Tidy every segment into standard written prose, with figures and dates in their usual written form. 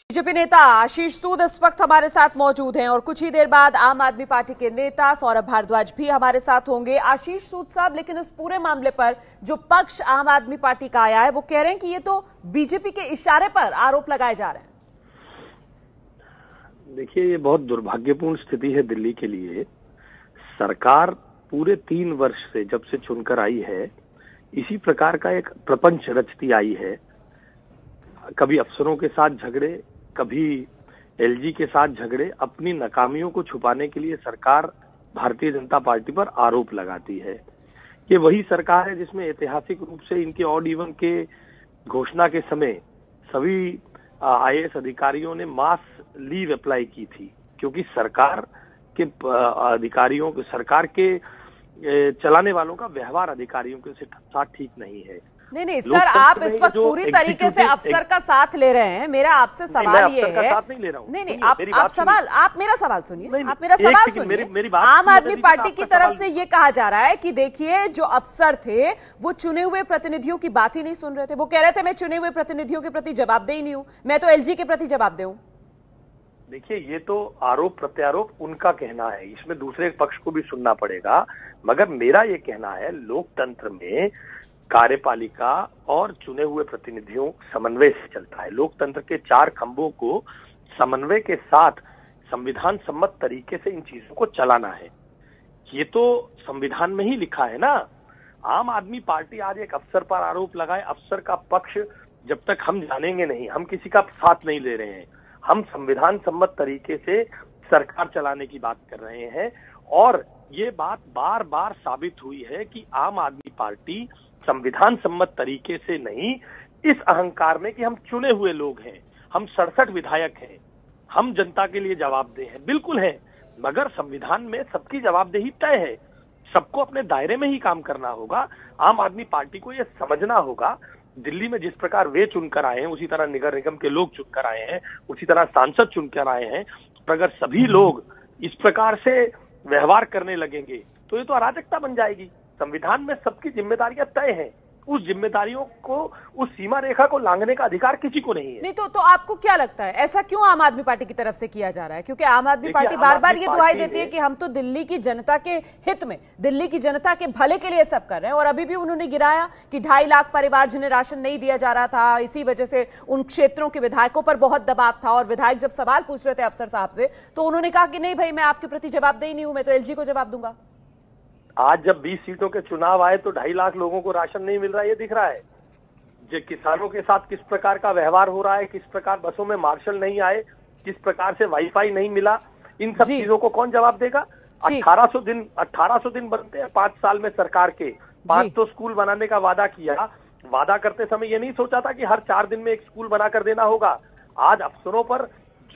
BJP नेता आशीष सूद इस वक्त हमारे साथ मौजूद हैं और कुछ ही देर बाद आम आदमी पार्टी के नेता सौरभ भारद्वाज भी हमारे साथ होंगे। आशीष सूद साहब, लेकिन इस पूरे मामले पर जो पक्ष आम आदमी पार्टी का आया है वो कह रहे हैं कि ये तो बीजेपी के इशारे पर आरोप लगाए जा रहे हैं। देखिए, ये बहुत दुर्भाग्यपूर्ण स्थिति है दिल्ली के लिए। सरकार पूरे 3 वर्ष से जब से चुनकर आई है इसी प्रकार का एक प्रपंच रचती आई है। कभी अफसरों के साथ झगड़े, कभी एलजी के साथ झगड़े। अपनी नाकामियों को छुपाने के लिए सरकार भारतीय जनता पार्टी पर आरोप लगाती है। ये वही सरकार है जिसमें ऐतिहासिक रूप से इनके ऑड इवन के घोषणा के समय सभी आईएएस अधिकारियों ने मास लीव अप्लाई की थी, क्योंकि सरकार के अधिकारियों, सरकार के चलाने वालों का व्यवहार अधिकारियों के साथ ठीक नहीं है। नहीं सर, आप इस वक्त पूरी तरीके से अफसर का साथ ले रहे हैं। मेरा आपसे सवाल ये है, साथ नहीं ले रहा हूं। नहीं, आप मेरा सवाल सुनिए। आप मेरा सवाल सुनिए। आम आदमी पार्टी की तरफ से ये कहा जा रहा है कि देखिए, जो अफसर थे वो चुने हुए प्रतिनिधियों की बात ही नहीं सुन रहे थे। वो कह रहे थे मैं चुने हुए प्रतिनिधियों के प्रति जवाबदेही नहीं हूं, मैं तो एलजी के प्रति जवाबदेह हूं। देखिए, ये तो आरोप प्रत्यारोप उनका कहना है, इसमें दूसरे पक्ष को भी सुनना पड़ेगा। मगर मेरा ये कहना है, लोकतंत्र में कार्यपालिका और चुने हुए प्रतिनिधियों समन्वय से चलता है। लोकतंत्र के 4 खंभों को समन्वय के साथ संविधान सम्मत तरीके से इन चीजों को चलाना है। ये तो संविधान में ही लिखा है ना। आम आदमी पार्टी आज एक अफसर पर आरोप लगाए, अफसर का पक्ष जब तक हम जानेंगे नहीं, हम किसी का साथ नहीं ले रहे हैं। हम संविधान सम्मत तरीके से सरकार चलाने की बात कर रहे हैं और ये बात बार बार साबित हुई है कि आम आदमी पार्टी संविधान सम्मत तरीके से नहीं, इस अहंकार में कि हम चुने हुए लोग हैं, हम 67 विधायक हैं, हम जनता के लिए जवाबदेह हैं, बिल्कुल है। मगर संविधान में सबकी जवाबदेही तय है, सबको अपने दायरे में ही काम करना होगा। आम आदमी पार्टी को यह समझना होगा, दिल्ली में जिस प्रकार वे चुनकर आए हैं उसी तरह नगर निगम के लोग चुनकर आए हैं, उसी तरह सांसद चुनकर आए हैं। अगर सभी लोग इस प्रकार से व्यवहार करने लगेंगे तो ये तो अराजकता बन जाएगी। संविधान में सबकी जिम्मेदारियां तय हैं, उस जिम्मेदारियों को, उस सीमा रेखा को लांघने का अधिकार किसी को नहीं है। नहीं तो आपको क्या लगता है ऐसा क्यों आम आदमी पार्टी की तरफ से किया जा रहा है? क्योंकि आम आदमी पार्टी बार बार ये दुहाई देती है कि हम तो दिल्ली की जनता के हित में, दिल्ली की जनता के भले के लिए सब कर रहे हैं। और अभी भी उन्होंने गिराया कि 2.5 लाख परिवार जिन्हें राशन नहीं दिया जा रहा था, इसी वजह से उन क्षेत्रों के विधायकों पर बहुत दबाव था। और विधायक जब सवाल पूछ रहे थे अफसर साहब से तो उन्होंने कहा कि नहीं भाई, मैं आपके प्रति जवाबदेही नहीं हूं, मैं तो एलजी को जवाब दूंगा। आज जब 20 सीटों के चुनाव आए तो 2.5 लाख लोगों को राशन नहीं मिल रहा है, ये दिख रहा है। जो किसानों के साथ किस प्रकार का व्यवहार हो रहा है, किस प्रकार बसों में मार्शल नहीं आए, किस प्रकार से वाईफाई नहीं मिला, इन सब चीजों को कौन जवाब देगा? 1800 दिन बनते हैं 5 साल में सरकार के। 500 स्कूल बनाने का वादा किया। वादा करते समय ये नहीं सोचा था कि हर 4 दिन में एक स्कूल बनाकर देना होगा। आज अफसरों पर,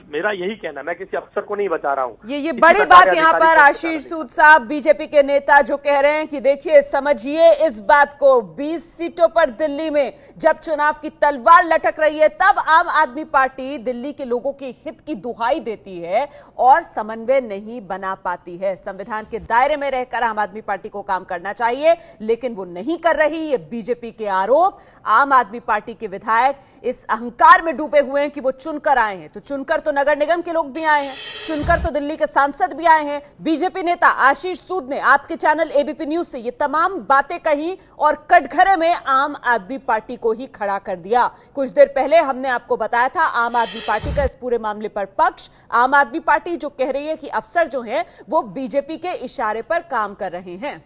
मेरा यही कहना, मैं किसी अफसर को नहीं बता रहा हूं। ये बड़ी बात यहाँ पर आशीष सूद साहब, बीजेपी के नेता, जो कह रहे हैं कि देखिए, समझिए इस बात को, 20 सीटों पर दिल्ली में जब चुनाव की तलवार लटक रही है तब आम आदमी पार्टी दिल्ली के लोगों के हित की दुहाई देती है और समन्वय नहीं बना पाती है। संविधान के दायरे में रहकर आम आदमी पार्टी को काम करना चाहिए, लेकिन वो नहीं कर रही। ये बीजेपी के आरोप। आम आदमी पार्टी के विधायक इस अहंकार में डूबे हुए हैं कि वो चुनकर आए हैं, तो चुनकर तो नगर निगम के लोग भी आए हैं, चुनकर तो दिल्ली के सांसद भी आए हैं। बीजेपी नेता आशीष सूद ने आपके चैनल एबीपी न्यूज से ये तमाम बातें कही और कटघरे में आम आदमी पार्टी को ही खड़ा कर दिया। कुछ देर पहले हमने आपको बताया था आम आदमी पार्टी का इस पूरे मामले पर पक्ष। आम आदमी पार्टी जो कह रही है कि अफसर जो हैं वो बीजेपी के इशारे पर काम कर रहे हैं।